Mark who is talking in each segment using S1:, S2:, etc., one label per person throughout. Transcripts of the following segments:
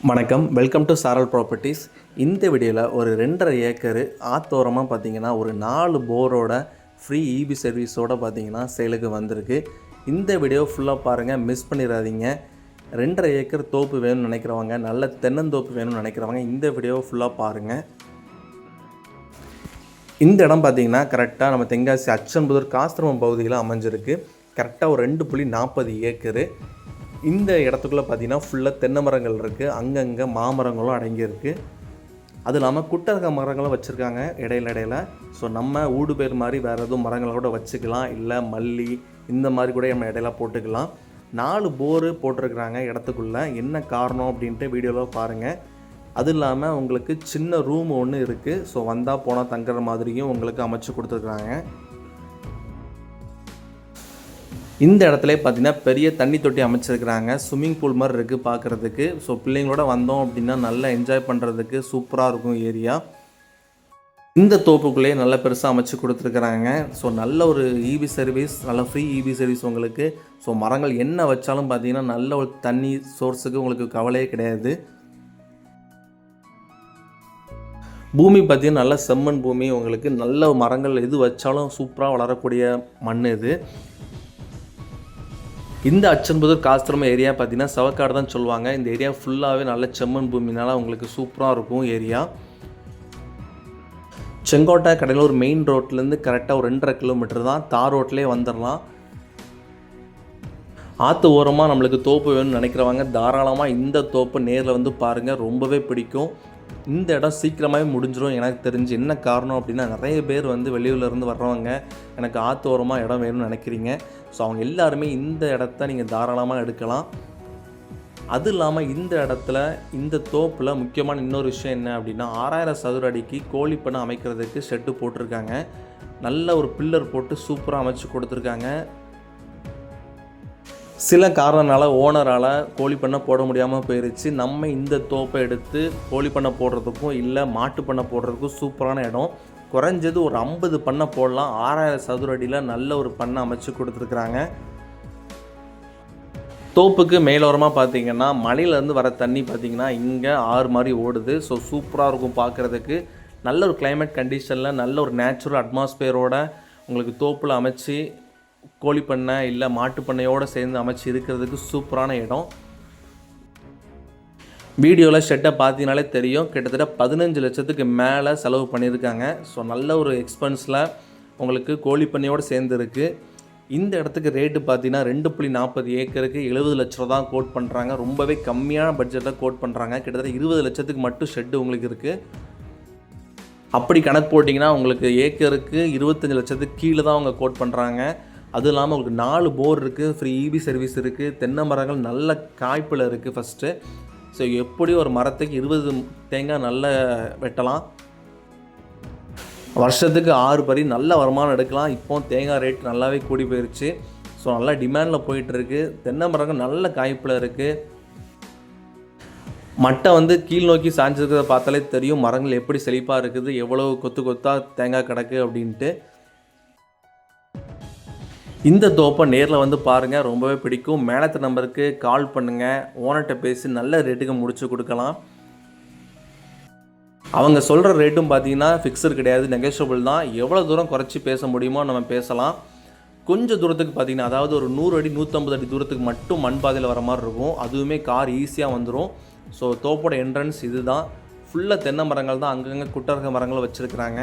S1: வணக்கம், welcome to சாரல் properties. இந்த வீடியோவில் ஒரு 2.5 ஏக்கரு ஆத்தோரமாக பார்த்தீங்கன்னா ஒரு 4 போரோட ஃப்ரீ இபி சர்வீஸோடு பார்த்தீங்கன்னா சேலுக்கு வந்திருக்கு. இந்த வீடியோ ஃபுல்லாக பாருங்கள், மிஸ் பண்ணிடாதீங்க. 2.5 ஏக்கர் தோப்பு வேணும்னு நினைக்கிறவங்க, நல்ல தென்னந்தோப்பு வேணும்னு நினைக்கிறவங்க இந்த வீடியோ ஃபுல்லாக பாருங்கள். இந்த இடம் பார்த்தீங்கன்னா கரெக்டாக நம்ம தென்காசி அச்சன்புதூர் காஸ்திரமம் பகுதியில் அமைஞ்சிருக்கு. கரெக்டாக ஒரு 2.40 ஏக்கரு. இந்த இடத்துக்குள்ளே பார்த்தீங்கன்னா ஃபுல்லாக தென்னை மரங்கள் இருக்குது, அங்கங்கே மாமரங்களும் அடங்கியிருக்கு. அது இல்லாமல் குட்டரக மரங்களும் வச்சுருக்காங்க இடையில. ஸோ நம்ம ஊடு பேர் மாதிரி வேறு எதுவும் மரங்களை கூட வச்சுக்கலாம், இல்லை மல்லி இந்த மாதிரி கூட நம்ம இடையில போட்டுக்கலாம். 4 போரு போட்டிருக்கிறாங்க இடத்துக்குள்ளே. என்ன காரணம் அப்படின்ட்டு வீடியோவில் பாருங்கள். அது இல்லாமல் உங்களுக்கு சின்ன ரூம் ஒன்று இருக்குது. ஸோ வந்தால் போனால் தங்குற மாதிரியும் உங்களுக்கு அமைச்சு கொடுத்துருக்குறாங்க. இந்த இடத்துல பார்த்தீங்கன்னா பெரிய தண்ணி தொட்டி அமைச்சிருக்கிறாங்க. ஸ்விம்மிங் பூல் மாதிரி இருக்குது பார்க்குறதுக்கு. ஸோ பிள்ளைங்களோட வந்தோம் அப்படின்னா நல்லா என்ஜாய் பண்ணுறதுக்கு சூப்பராக இருக்கும் ஏரியா. இந்த தோப்புக்குள்ளேயே நல்ல பெருசாக அமைச்சு கொடுத்துருக்குறாங்க. ஸோ நல்ல ஒரு இபி சர்வீஸ், நல்ல ஃப்ரீ இபி சர்வீஸ் உங்களுக்கு. ஸோ மரங்கள் என்ன வச்சாலும் பார்த்தீங்கன்னா நல்ல ஒரு தண்ணி சோர்ஸுக்கு உங்களுக்கு கவலையே கிடையாது. பூமி பார்த்தீங்கன்னா நல்ல செம்மண் பூமி, உங்களுக்கு நல்ல மரங்கள் எது வச்சாலும் சூப்பராக வளரக்கூடிய மண் இது. இந்த அச்சன்புதூர் காஸ்திரமம் ஏரியா பார்த்தீங்கன்னா சவக்காடு தான் சொல்லுவாங்க. இந்த ஏரியா ஃபுல்லாகவே நல்ல செம்மண் பூமினால உங்களுக்கு சூப்பராக இருக்கும் ஏரியா. செங்கோட்டை கடலூர் மெயின் ரோட்லேருந்து கரெக்டாக ஒரு 2.5 கிலோமீட்டர் தான். தார் ரோட்லேயே வந்துடலாம். ஆற்று ஓரமாக நம்மளுக்கு தோப்பு வேணும்னு நினைக்கிறவங்க தாராளமாக இந்த தோப்பு நேரில் வந்து பாருங்கள், ரொம்பவே பிடிக்கும். இந்த இடம் சீக்கிரமாகவே முடிஞ்சிடும் எனக்கு தெரிஞ்சு. என்ன காரணம் அப்படின்னா நிறைய பேர் வந்து வெளியூர்லேருந்து வர்றவங்க எனக்கு ஆற்று ஓரமாக இடம் வேணும்னு நினைக்கிறீங்க. ஸோ அவங்க எல்லாருமே இந்த இடத்த நீங்கள் தாராளமாக எடுக்கலாம். அது இல்லாமல் இந்த இடத்துல இந்த தோப்பில் முக்கியமான இன்னொரு விஷயம் என்ன அப்படின்னா 6000 சதுர அடிக்கு கோழி பண்ணை அமைக்கிறதுக்கு ஷெட்டு போட்டிருக்காங்க. நல்ல ஒரு பில்லர் போட்டு சூப்பராக அமைச்சு கொடுத்துருக்காங்க. சில காரணனால ஓனரால் கோழி பண்ணை போட முடியாமல் போயிடுச்சு. நம்ம இந்த தோப்பை எடுத்து கோழி பண்ணை போடுறதுக்கும் இல்லை மாட்டு பண்ணை போடுறதுக்கும் சூப்பரான இடம். குறைஞ்சது ஒரு 50 பண்ணை போடலாம். 6000 சதுர அடியில் நல்ல ஒரு பண்ணை அமைச்சு கொடுத்துருக்குறாங்க. தோப்புக்கு மேலோரமாக பார்த்தீங்கன்னா மலையிலேருந்து வர தண்ணி பார்த்தீங்கன்னா இங்கே ஆறு மாதிரி ஓடுது. ஸோ சூப்பராக இருக்கும் பார்க்குறதுக்கு. நல்ல ஒரு கிளைமேட் கண்டிஷனில் நல்ல ஒரு நேச்சுரல் அட்மாஸ்பியரோட உங்களுக்கு தோப்பில் அமைச்சு கோழி பண்ணை இல்லை மாட்டு பண்ணையோடு சேர்ந்து அமைச்சு இருக்கிறதுக்கு சூப்பரான இடம். வீடியோவில் ஷெட்டை பார்த்தீங்கனாலே தெரியும், கிட்டத்தட்ட 15 லட்சத்துக்கு மேலே செலவு பண்ணியிருக்காங்க. ஸோ நல்ல ஒரு எக்ஸ்பென்ஸில் உங்களுக்கு கோழி பண்ணையோடு சேர்ந்து இருக்குது. இந்த இடத்துக்கு ரேட்டு பார்த்தீங்கன்னா 2.40 ஏக்கருக்கு 70 லட்ச ரூபா தான் கோட் பண்ணுறாங்க. ரொம்பவே கம்மியான பட்ஜெட்டில் கோட் பண்ணுறாங்க. கிட்டத்தட்ட 20 லட்சத்துக்கு மட்டும் ஷெட்டு உங்களுக்கு இருக்குது. அப்படி கணக்கு போட்டிங்கன்னா உங்களுக்கு ஏக்கருக்கு 25 லட்சத்துக்கு கீழே தான் அவங்க கோட் பண்ணுறாங்க. அதுவும் இல்லாமல் உங்களுக்கு 4 போர் இருக்குது, ஃப்ரீ இபி சர்வீஸ் இருக்குது, தென்னை மரங்கள் நல்ல காய்ப்பில் இருக்குது ஃபஸ்ட்டு. ஸோ எப்படி ஒரு மரத்துக்கு 20 தேங்காய் நல்ல வெட்டலாம். வருஷத்துக்கு 6 பறி நல்ல வருமானம் எடுக்கலாம். இப்போ தேங்காய் ரேட் நல்லாவே கூடி போயிடுச்சு. ஸோ நல்லா டிமாண்டில் போயிட்டுருக்கு. தென்னை மரங்கள் நல்ல காய்ப்பில் இருக்குது. மட்டை வந்து கீழ் நோக்கி சாஞ்சிருக்கிறத பார்த்தாலே தெரியும் மரங்கள் எப்படி செழிப்பாக இருக்குது, எவ்வளோ கொத்து கொத்தாக தேங்காய் கிடக்கு அப்படின்ட்டு. இந்த தோப்பை நேரில் வந்து பாருங்கள், ரொம்பவே பிடிக்கும். மேலத்து நம்பருக்கு கால் பண்ணுங்கள், ஓனர்கிட்ட பேசி நல்ல ரேட்டுக்கு முடிச்சு கொடுக்கலாம். அவங்க சொல்கிற ரேட்டும் பார்த்தீங்கன்னா ஃபிக்ஸர் கிடையாது, நெகோஷியபிள் தான். எவ்வளோ தூரம் குறைச்சி பேச முடியுமோ நம்ம பேசலாம். கொஞ்சம் தூரத்துக்கு பார்த்தீங்கன்னா அதாவது ஒரு 100 அடி 150 அடி தூரத்துக்கு மட்டும் மண் பாதையில் வர மாதிரி இருக்கும். அதுவுமே கார் ஈஸியாக வந்துடும். ஸோ தோப்போட என்ட்ரன்ஸ் இது தான். ஃபுல்லாக தென்னை மரங்கள் தான், அங்கங்கே குட்டரக மரங்கள் வச்சுருக்குறாங்க.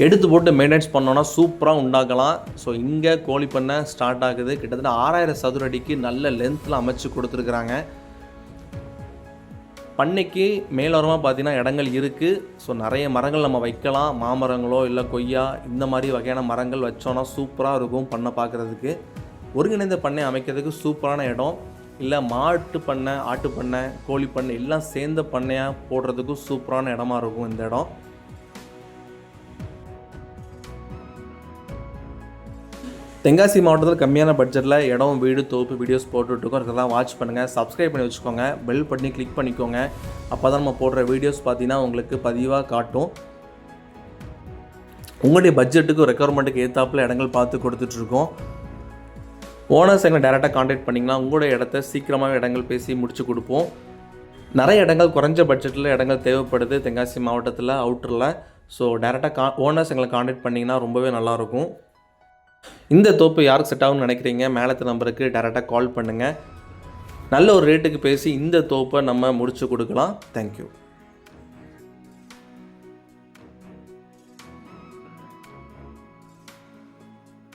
S1: எடுத்து போட்டு மெயின்டைன்ஸ் பண்ணோன்னா சூப்பராக உண்டாக்கலாம். ஸோ இங்கே கோழி பண்ணை ஸ்டார்ட் ஆகுது. கிட்டத்தட்ட 6000 சதுர அடிக்கு நல்ல லென்த்தில் அமைச்சு கொடுத்துருக்குறாங்க. பண்ணைக்கு மேலோரமாக பார்த்தீங்கன்னா இடங்கள் இருக்குது. ஸோ நிறைய மரங்கள் நம்ம வைக்கலாம். மாமரங்களோ இல்லை கொய்யா இந்த மாதிரி வகையான மரங்கள் வச்சோன்னா சூப்பராக இருக்கும் பண்ணை பார்க்குறதுக்கு. ஒருங்கிணைந்த பண்ணை அமைக்கிறதுக்கு சூப்பரான இடம். இல்லை மாட்டு பண்ணை, ஆட்டு பண்ணை, கோழி பண்ணை எல்லாம் சேர்ந்த பண்ணையாக போடுறதுக்கும் சூப்பரான இடமா இருக்கும் இந்த இடம். தென்காசி மாவட்டத்தில் கம்மியான பட்ஜெட்டில் இடம், வீடு, தோப்பு வீடியோஸ் போட்டுட்ருக்கோம். இதெல்லாம் வாட்ச் பண்ணுங்கள், சப்ஸ்கிரைப் பண்ணி வச்சுக்கோங்க, பெல் பண்ணி கிளிக் பண்ணிக்கோங்க. அப்போ தான் நம்ம போடுற வீடியோஸ் பார்த்தீங்கன்னா உங்களுக்கு பதிவாக காட்டும். உங்களுடைய பட்ஜெட்டுக்கு ரெக்குவயர்மெண்ட்டுக்கு ஏற்றாப்பில் இடங்கள் பார்த்து கொடுத்துட்ருக்கோம். ஓனர்ஸ் எங்களை டேரெக்டாக காண்டாக்ட் பண்ணிங்கன்னா உங்களோட இடத்த சீக்கிரமாக இடங்கள் பேசி முடிச்சு கொடுப்போம். நிறைய இடங்கள் குறைஞ்ச பட்ஜெட்டில் இடங்கள் தேவைப்படுது தென்காசி மாவட்டத்தில் அவுட்டரில். ஸோ டேரெக்டாக ஓனர்ஸ் எங்களை காண்டாக்ட் பண்ணிங்கன்னா ரொம்பவே நல்லாயிருக்கும். இந்த தோப்பு யாருக்கு செட் ஆகும்னு நினைக்கிறீங்க, மேலத்து நம்பருக்கு டேரெக்டாக கால் பண்ணுங்கள். நல்ல ஒரு ரேட்டுக்கு பேசி இந்த தோப்பை நம்ம முடிச்சு கொடுக்கலாம். தேங்க்யூ.